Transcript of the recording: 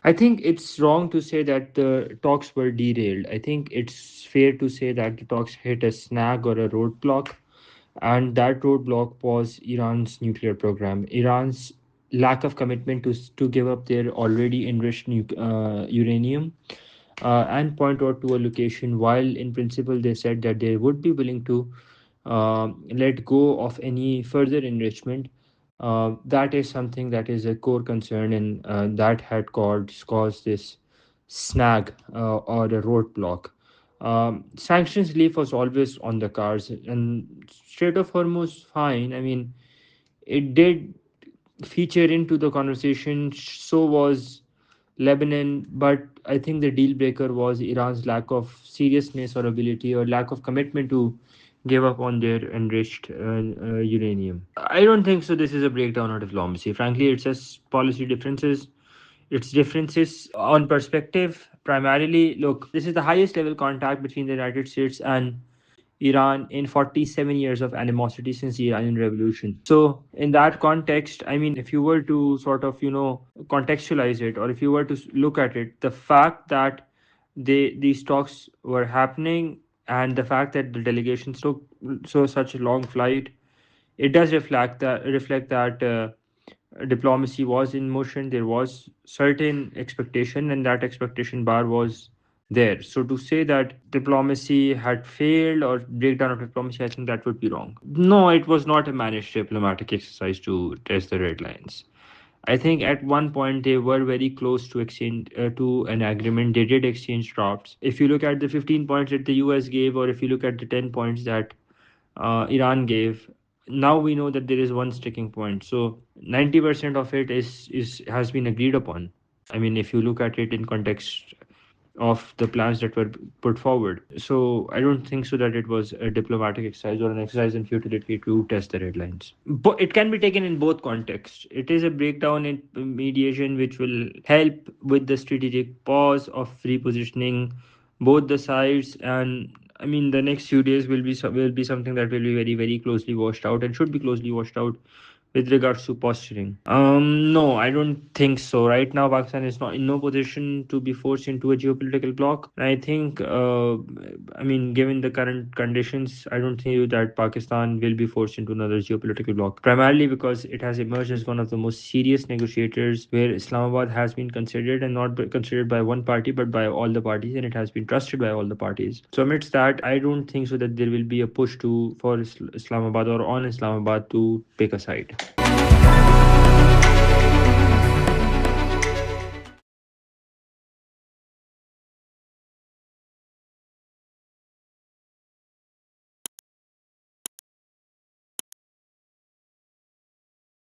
I think it's wrong to say that the talks were derailed. I think it's fair to say that the talks hit a snag or a roadblock, and that roadblock was Iran's nuclear program. Iran's lack of commitment to give up their already enriched uranium and point out to a location, while in principle they said that they would be willing to let go of any further enrichment. That is something that is a core concern, and that had caused this snag or a roadblock. Sanctions relief was always on the cards, and Strait of Hormuz, fine. I mean, it did feature into the conversation. So was Lebanon, but I think the deal breaker was Iran's lack of seriousness or ability or lack of commitment to give up on their enriched uranium. I don't think so. This is a breakdown of diplomacy. Frankly, it's just policy differences. It's differences on perspective. Primarily, look, this is the highest level contact between the United States and Iran in 47 years of animosity since the Iranian Revolution. So, in that context, I mean, if you were to sort of, contextualize it, or if you were to look at it, the fact that these talks were happening and the fact that the delegations took such a long flight, it does reflect that diplomacy was in motion. There was certain expectation, and that expectation bar was there. So to say that diplomacy had failed or breakdown of diplomacy, I think that would be wrong. No, it was not a managed diplomatic exercise to test the red lines. I think at one point they were very close to exchange to an agreement. They did exchange drafts. If you look at the 15 points that the US gave, or if you look at the 10 points that Iran gave, now we know that there is one sticking point. So 90% of it is has been agreed upon. I mean, if you look at it in context of the plans that were put forward. So I don't think so that it was a diplomatic exercise or an exercise in futility to test the red lines. But it can be taken in both contexts. It is a breakdown in mediation which will help with the strategic pause of repositioning both the sides. And I mean, the next few days will be something that will be very, very closely washed out and should be closely washed out with regards to posturing. No, I don't think so. Right now, Pakistan is not in no position to be forced into a geopolitical bloc. I think, I mean, given the current conditions, I don't think that Pakistan will be forced into another geopolitical bloc. Primarily because it has emerged as one of the most serious negotiators, where Islamabad has been considered, and not considered by one party, but by all the parties, and it has been trusted by all the parties. So amidst that, I don't think so that there will be a push to for Islamabad or on Islamabad to pick a side.